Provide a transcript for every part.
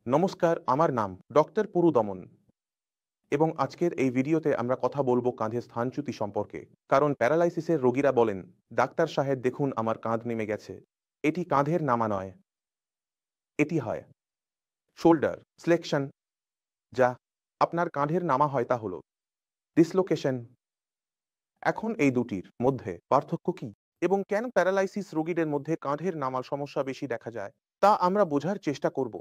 নমস্কার, আমার নাম ডক্টর পুরু দমন এবং আজকের এই ভিডিওতে আমরা কথা বলবো কাঁধের স্থানচ্যুতি সম্পর্কে। কারণ প্যারালাইসিসের রোগীরা বলেন, ডাক্তার সাহেব দেখুন আমার কাঁধ নেমে গেছে। এটি কাঁধের নামা নয়, এটি হয় শোল্ডার ফ্লেকশন। যা আপনার কাঁধের নামা হয় তা হলো ডিসলোকেশন। এখন এই দুটির মধ্যে পার্থক্য কি এবং কেন প্যারালাইসিস রোগীদের মধ্যে কাঁধের নামার সমস্যা বেশি দেখা যায় তা আমরা বোঝার চেষ্টা করব।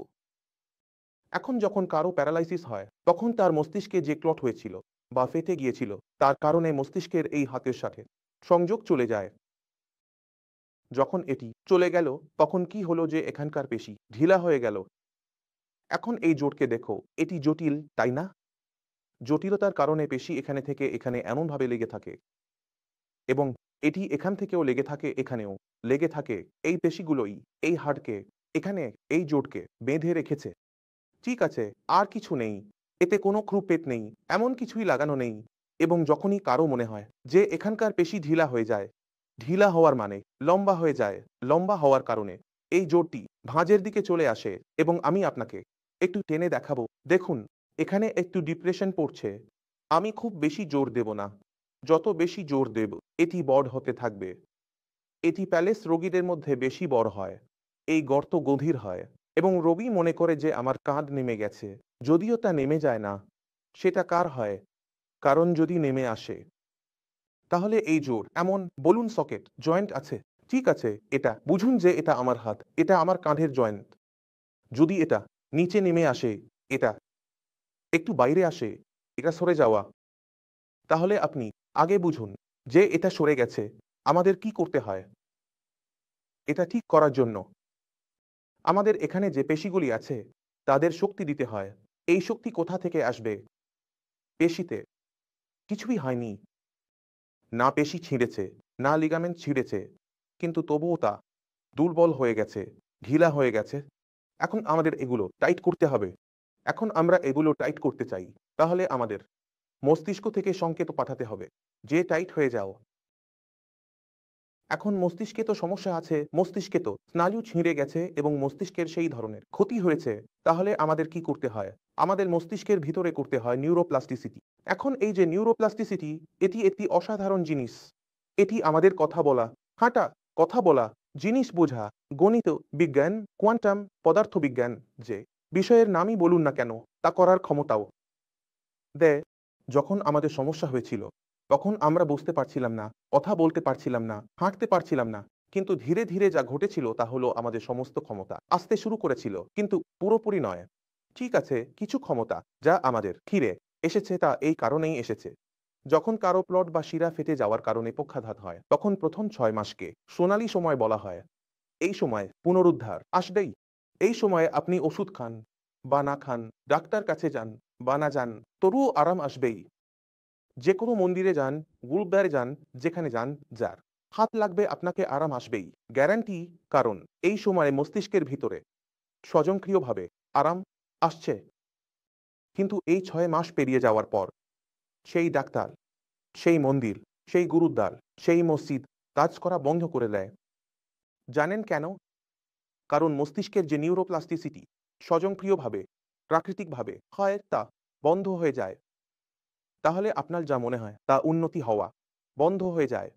এখন যখন কারো প্যারালাইসিস হয় তখন তার মস্তিষ্কে যে ক্লট হয়েছিল বা ফেটে গিয়েছিল তার কারণে মস্তিষ্কের এই হাতের সাথে সংযোগ চলে যায়। যখন এটি চলে গেল তখন কি হলো যে এখানকার পেশি ঢিলা হয়ে গেল। এখন এই জোটকে দেখো, এটি জটিল তাই না? জটিলতার কারণে পেশি এখানে থেকে এখানে এমনভাবে লেগে থাকে এবং এটি এখান থেকেও লেগে থাকে, এখানেও লেগে থাকে। এই পেশিগুলোই এই হাড়কে এখানে এই জোটকে বেঁধে রেখেছে। ঠিক আছে, আর কিছু নেই, এতে কোনো ক্রুপেট নেই, এমন কিছুই লাগানো নেই। এবং যখনই কারো মনে হয় যে এখানকার পেশি ঢিলা হয়ে যায়, ঢিলা হওয়ার মানে লম্বা হয়ে যায়, লম্বা হওয়ার কারণে এই জোরটি ভাঁজের দিকে চলে আসে এবং আমি আপনাকে একটু টেনে দেখাবো। দেখুন, এখানে একটু ডিপ্রেশন পড়ছে। আমি খুব বেশি জোর দেব না। যত বেশি জোর দেব এটি বড় হতে থাকবে। এটি প্যালেস রোগীদের মধ্যে বেশি বড় হয়। এই গর্ত গভীর হয় এবং রোগী মনে করে যে আমার কাঁধ নেমে গেছে, যদিও তা নেমে যায় না। সেটা কার হয়? কারণ যদি নেমে আসে তাহলে এই জোর এমন বলুন সকেট জয়েন্ট আছে। ঠিক আছে, এটা বুঝুন যে এটা আমার হাত, এটা আমার কাঁধের জয়েন্ট। যদি এটা নিচে নেমে আসে, এটা একটু বাইরে আসে, এটা সরে যাওয়া, তাহলে আপনি আগে বুঝুন যে এটা সরে গেছে। আমাদের কি করতে হয় এটা ঠিক করার জন্য? আমাদের এখানে যে পেশিগুলি আছে তাদের শক্তি দিতে হয়। এই শক্তি কোথা থেকে আসবে? পেশিতে কিছুই হয়নি, না পেশি ছিঁড়েছে, না লিগামেন্ট ছিঁড়েছে, কিন্তু তবুও তা দুর্বল হয়ে গেছে, ঢিলা হয়ে গেছে। এখন আমাদের এগুলো টাইট করতে হবে। এখন আমরা এগুলো টাইট করতে চাই, তাহলে আমাদের মস্তিষ্ক থেকে সংকেত পাঠাতে হবে যে টাইট হয়ে যাও। এখন মস্তিষ্কে তো সমস্যা আছে, মস্তিষ্কে তো স্নায়ু ছিঁড়ে গেছে এবং মস্তিষ্কের সেই ধরনের ক্ষতি হয়েছে। তাহলে আমাদের কি করতে হয়? আমাদের মস্তিষ্কের ভিতরে করতে হয় নিউরোপ্লাস্টিসিটি। এখন এই যে নিউরোপ্লাস্টিসিটি, এটি একটি অসাধারণ জিনিস। এটি আমাদের কথা বলা, হাঁটা, কথা বলা, জিনিস বোঝা, গণিত বিজ্ঞান, কোয়ান্টাম পদার্থবিজ্ঞান, যে বিষয়ের নামই বলুন না কেন, তা করার ক্ষমতাও দেয়। যখন আমাদের সমস্যা হয়েছিল তখন আমরা বুঝতে পারছিলাম না, কথা বলতে পারছিলাম না, হাঁটতে পারছিলাম না। কিন্তু ধীরে ধীরে যা ঘটেছিল তা হলো আমাদের সমস্ত ক্ষমতা আসতে শুরু করেছিল, কিন্তু পুরোপুরি নয়। ঠিক আছে, কিছু ক্ষমতা যা আমাদের ফিরে এসেছে তা এই কারণেই এসেছে। যখন কারো প্লট বা শিরা ফেটে যাওয়ার কারণে পক্ষাঘাত হয় তখন প্রথম 6 মাসকে সোনালী সময় বলা হয়। এই সময় পুনরুদ্ধার আসবেই। এই সময়ে আপনি ওষুধ খান বা না খান, ডাক্তার কাছে যান বা না যান, তবুও আরাম আসবেই। যে কোনো মন্দিরে যান, গুরুদ্বারে যান, যেখানে যান, যার হাত লাগবে আপনাকে আরাম আসবেই, গ্যারান্টি। কারণ এই সময়ে মস্তিষ্কের ভিতরে স্বয়ংক্রিয়ভাবে আরাম আসছে। কিন্তু এই 6 মাস পেরিয়ে যাওয়ার পর সেই ডাক্তার, সেই মন্দির, সেই গুরুদ্বার, সেই মসজিদ কাজ করা বন্ধ করে দেয়। জানেন কেন? কারণ মস্তিষ্কের যে নিউরোপ্লাস্টিসিটি স্বয়ংক্রিয়ভাবে প্রাকৃতিকভাবে হয় তা বন্ধ হয়ে যায়। তাহলে আপনার যা মনে হয় তা উন্নতি হওয়া বন্ধ হয়ে যায়।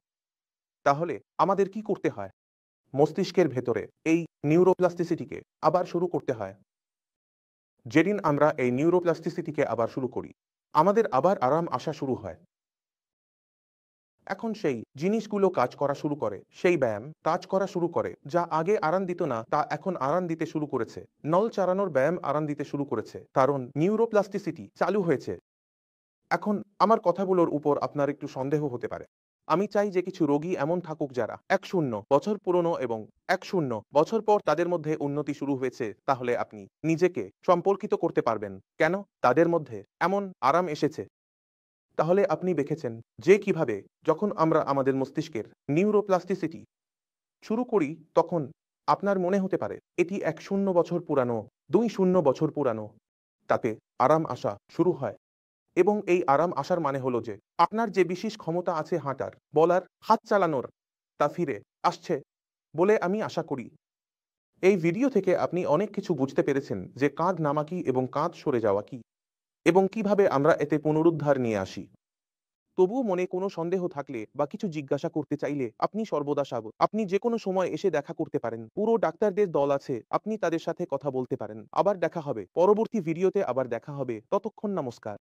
তাহলে আমাদের কি করতে হয়? মস্তিষ্কের ভেতরে এই নিউরোপ্লাস্টিসিটিকে আবার শুরু করতে হয়। যেদিন আমরা এই নিউরোপ্লাস্টিসিটিকে আবার শুরু করি, আমাদের আবার আরাম আসা শুরু হয়। এখন সেই জিনিসগুলো কাজ করা শুরু করে, সেই ব্যায়াম কাজ করা শুরু করে যা আগে আরাম দিত না তা এখন আরাম দিতে শুরু করেছে। নল চালানোর ব্যায়াম আরাম দিতে শুরু করেছে, কারণ নিউরোপ্লাস্টিসিটি চালু হয়েছে। এখন আমার কথাগুলোর উপর আপনার একটু সন্দেহ হতে পারে। আমি চাই যে কিছু রোগী এমন থাকুক যারা 1-0 বছর পুরনো এবং 1-0 বছর পর তাদের মধ্যে উন্নতি শুরু হয়েছে। তাহলে আপনি নিজেকে সম্পর্কিত করতে পারবেন কেন তাদের মধ্যে এমন আরাম এসেছে। তাহলে আপনি দেখেছেন যে কিভাবে যখন আমরা আমাদের মস্তিষ্কের নিউরোপ্লাস্টিসিটি শুরু করি তখন আপনার মনে হতে পারে এটি 1-0 বছর পুরানো, 2-0 বছর পুরানো। তাতে আরাম আসা শুরু হয় এবং এই আরাম আসার মানে হলো যে আপনার যে বিশেষ ক্ষমতা আছে হাঁটার, বলার, হাত চালানোর, তা ফিরে আসছে বলে আমি আশা করি। এই ভিডিও থেকে আপনি অনেক কিছু বুঝতে পেরেছেন যে কাঁধ নামা কি এবং কাঁধ সরে যাওয়া কি এবং কিভাবে আমরা এতে পুনরুদ্ধার নিয়ে আসি। তবুও মনে কোনো সন্দেহ থাকলে বা কিছু জিজ্ঞাসা করতে চাইলে আপনি সর্বদা স্বাগত। আপনি যে কোনো সময় এসে দেখা করতে পারেন। পুরো ডাক্তারদের দল আছে, আপনি তাদের সাথে কথা বলতে পারেন। আবার দেখা হবে। পরবর্তী ভিডিওতে আবার দেখা হবে। ততক্ষণ নমস্কার।